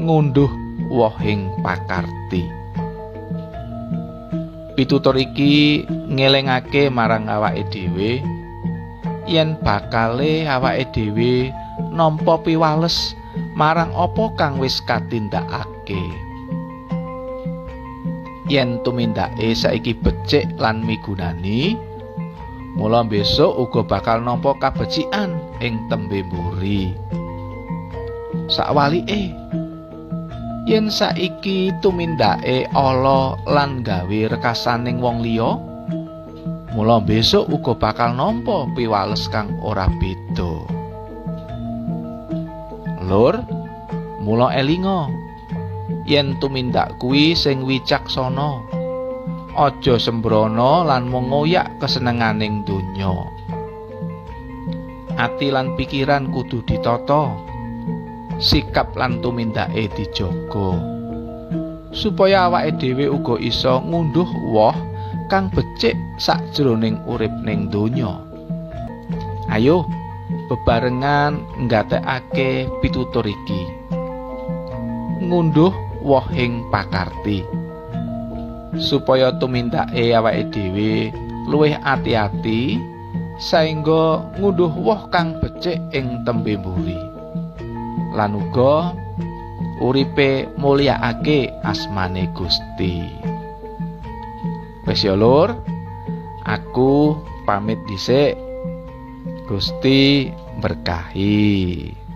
ngunduh wohing pakarti. Pitutur iki ngelingake marang awake dhewe yen bakale awake dhewe nampa piwales marang apa kang wis katindakake. Yen tumindake saiki becik lan migunani, mula besok uga bakal nampa kabecikan ing tembe mburi. Sakwalike, yen saiki tumindake ala lan gawe rekasaning wong liya, mula besok uga bakal nampa piwales kang ora beda. Lur, mula elinga yen tumindak kuwi sing wicaksana, aja sembrono lan mung ngoyak kesenenganing donya. Ati lan pikiran kudu ditata, sikap lan tumindake dijaga, supaya awake dhewe uga isa ngunduh woh kang becik sakjroning urip ning donya. Ayo bebarengan nggatekake pitutur iki. Ngunduh wohing pakarti, supaya tumindake awake dhewe luwih ati-ati saengga ngunduh woh kang becik ing tembe mburi, lan uga uripe mulyakake asmane Gusti. Wis ya Lur, aku pamit dhisik. Gusti berkahi.